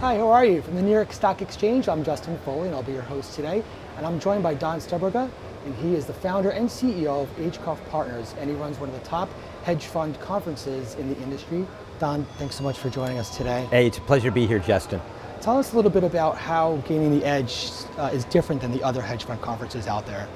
Hi, how are you? From the New York Stock Exchange, I'm Justin Foley, and I'll be your host today. And I'm joined by Steinbrugge, and he is the founder and CEO of Agecroft Partners, and he runs one of the top hedge fund conferences in the industry. Don, thanks so much for joining us today. Hey, it's a pleasure to be here, Justin. Tell us a little bit about how Gaining the Edge is different than the other hedge fund conferences out there.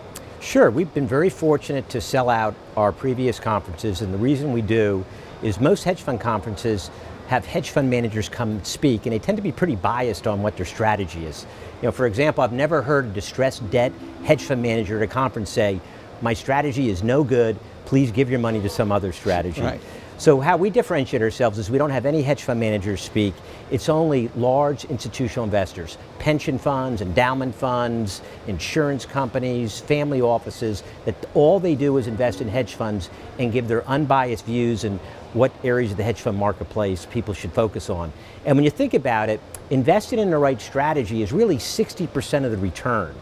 Sure, we've been very fortunate to sell out our previous conferences, and the reason we do is most hedge fund conferences have hedge fund managers come speak, and they tend to be pretty biased on what their strategy is. You know, for example, I've never heard a distressed debt hedge fund manager at a conference say, my strategy is no good, please give your money to some other strategy. Right. So how we differentiate ourselves is we don't have any hedge fund managers speak, it's only large institutional investors, pension funds, endowment funds, insurance companies, family offices, that all they do is invest in hedge funds and give their unbiased views and what areas of the hedge fund marketplace people should focus on. And when you think about it, investing in the right strategy is really 60% of the return.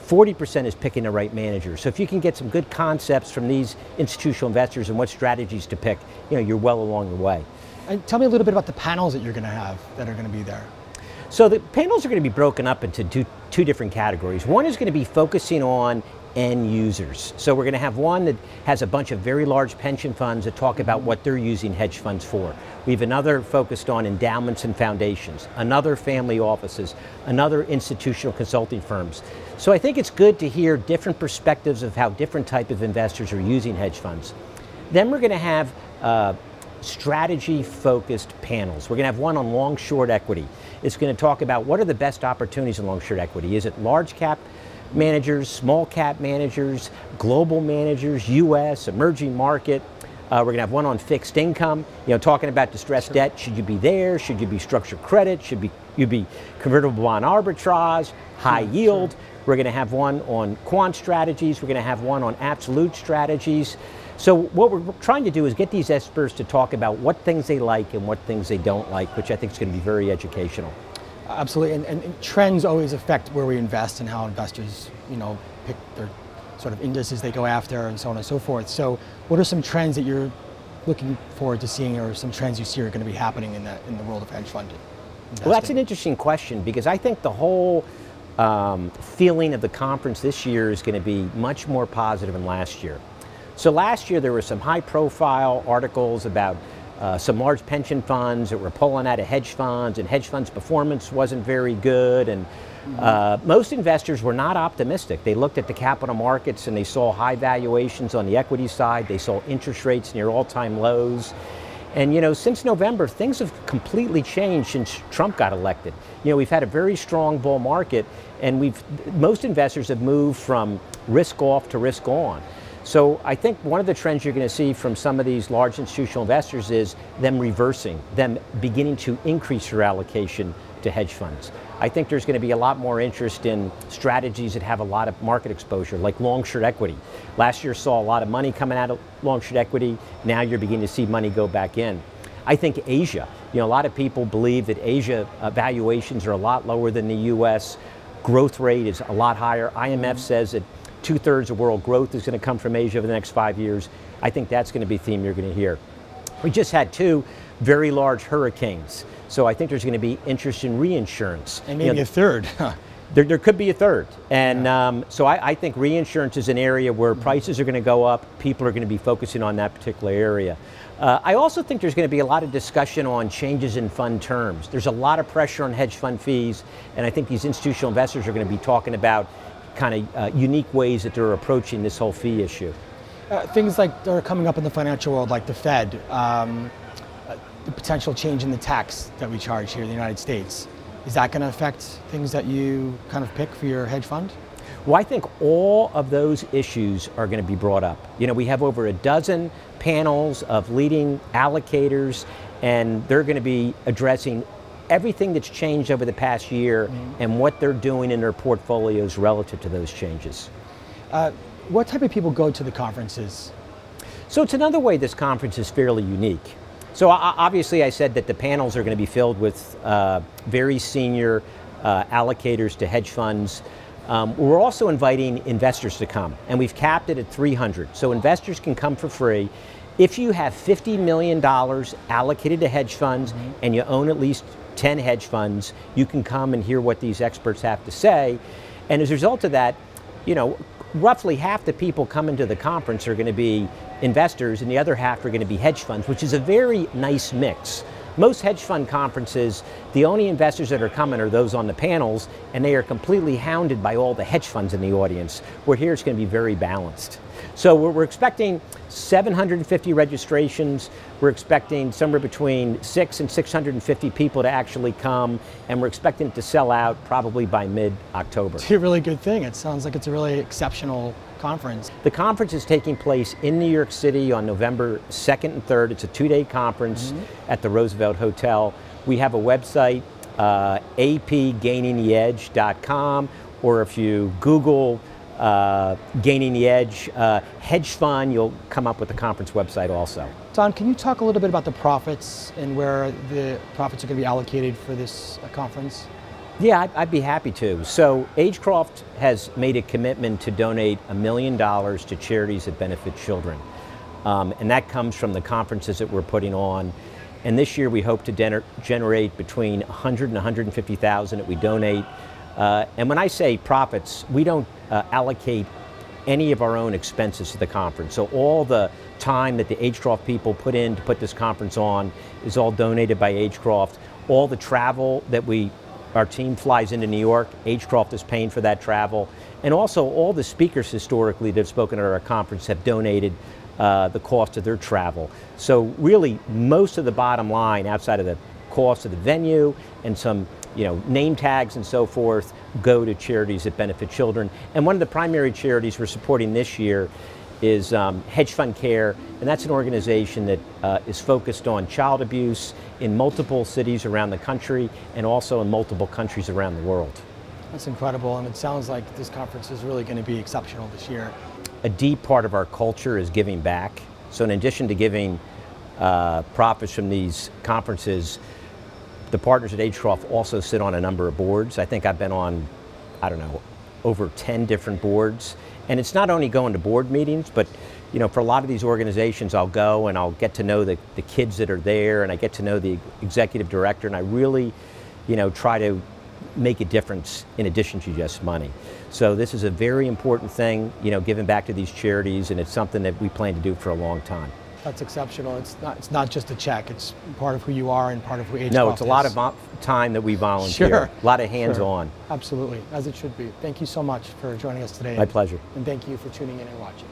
40% is picking the right manager. So if you can get some good concepts from these institutional investors and what strategies to pick, you know, you're well along the way. And tell me a little bit about the panels that you're going to have that are going to be there. So the panels are going to be broken up into two different categories. One is going to be focusing on end users. So we're going to have one that has a bunch of very large pension funds that talk about what they're using hedge funds for. We have another focused on endowments and foundations, another family offices, another institutional consulting firms. So I think it's good to hear different perspectives of how different type of investors are using hedge funds. Then we're going to have strategy-focused panels. We're going to have one on long-short equity. It's going to talk about what are the best opportunities in long-short equity. Is it large-cap managers, small-cap managers, global managers, U.S., emerging market? We're going to have one on fixed income, you know, talking about distressed debt. Should you be there? Should you be structured credit? Should you be convertible bond arbitrage, high yield? Sure. We're going to have one on quant strategies. We're going to have one on absolute strategies. So what we're trying to do is get these experts to talk about what things they like and what things they don't like, which I think is going to be very educational. Absolutely, and trends always affect where we invest and how investors, you know, pick their sort of indices they go after and so on and so forth. So what are some trends that you're looking forward to seeing, or some trends you see are going to be happening in the world of hedge fund investing? Well, that's an interesting question, because I think the whole feeling of the conference this year is going to be much more positive than last year. So last year there were some high profile articles about some large pension funds that were pulling out of hedge funds, and hedge funds' performance wasn't very good, and most investors were not optimistic. They looked at the capital markets and they saw high valuations on the equity side, they saw interest rates near all-time lows. And you know, since November, things have completely changed since Trump got elected. You know, we've had a very strong bull market, and most investors have moved from risk off to risk on. So I think one of the trends you're going to see from some of these large institutional investors is them reversing, them beginning to increase their allocation to hedge funds. I think there's going to be a lot more interest in strategies that have a lot of market exposure, like long-short equity. Last year saw a lot of money coming out of long-short equity. Now you're beginning to see money go back in. I think Asia, you know, a lot of people believe that Asia valuations are a lot lower than the US. Growth rate is a lot higher. IMF says that 2/3 of world growth is going to come from Asia over the next 5 years. I think that's going to be a theme you're going to hear. We just had two very large hurricanes, so I think there's going to be interest in reinsurance. And maybe a third. There could be a third. And so I think reinsurance is an area where prices are going to go up. People are going to be focusing on that particular area. I also think there's going to be a lot of discussion on changes in fund terms. There's a lot of pressure on hedge fund fees, and I think these institutional investors are going to be talking about kind of unique ways that they're approaching this whole fee issue. Things like that are coming up in the financial world, like the Fed, the potential change in the tax that we charge here in the United States. Is that going to affect things that you kind of pick for your hedge fund? Well, I think all of those issues are going to be brought up. You know, we have over a dozen panels of leading allocators, and they're going to be addressing everything that's changed over the past year and what they're doing in their portfolios relative to those changes. What type of people go to the conferences? So it's another way this conference is fairly unique. So obviously I said that the panels are going to be filled with very senior allocators to hedge funds. We're also inviting investors to come, and we've capped it at 300. So investors can come for free. If you have $50 million allocated to hedge funds and you own at least 10 hedge funds. You can come and hear what these experts have to say. And as a result of that, roughly half the people coming to the conference are going to be investors and the other half are going to be hedge funds, which is a very nice mix. Most hedge fund conferences, the only investors that are coming are those on the panels, and they are completely hounded by all the hedge funds in the audience, where here it's going to be very balanced. So we're expecting 750 registrations. We're expecting somewhere between 600 and 650 people to actually come, and we're expecting it to sell out probably by mid-October. It's a really good thing. It sounds like it's a really exceptional conference. The conference is taking place in New York City on November 2nd and 3rd. It's a 2-day conference at the Roosevelt Hotel. We have a website, apgainingtheedge.com, or if you Google Gaining the Edge hedge fund, you'll come up with the conference website also. Don, can you talk a little bit about the profits and where the profits are going to be allocated for this conference? Yeah, I'd be happy to. So Agecroft has made a commitment to donate $1 million to charities that benefit children. And that comes from the conferences that we're putting on. And this year we hope to generate between $100,000 and $150,000 that we donate. And when I say profits, we don't allocate any of our own expenses to the conference. So all the time that the Agecroft people put in to put this conference on is all donated by Agecroft. All the travel that our team flies into New York, Agecroft is paying for that travel. And also all the speakers historically that have spoken at our conference have donated the cost of their travel. So really most of the bottom line outside of the cost of the venue and some name tags and so forth go to charities that benefit children. And one of the primary charities we're supporting this year is Hedge Fund Care, and that's an organization that is focused on child abuse in multiple cities around the country and also in multiple countries around the world. That's incredible, and it sounds like this conference is really going to be exceptional this year. A deep part of our culture is giving back. So in addition to giving profits from these conferences, the partners at Agecroft also sit on a number of boards. I think I've been on, over 10 different boards. And it's not only going to board meetings, but for a lot of these organizations, I'll go and I'll get to know the kids that are there, and I get to know the executive director, and I really, try to make a difference in addition to just money. So this is a very important thing, giving back to these charities, and it's something that we plan to do for a long time. That's exceptional. It's not just a check. It's part of who you are and part of who Agecroft is. No, it's a lot of time that we volunteer. Sure. A lot of hands-on. Sure. Absolutely, as it should be. Thank you so much for joining us today. My pleasure. And thank you for tuning in and watching.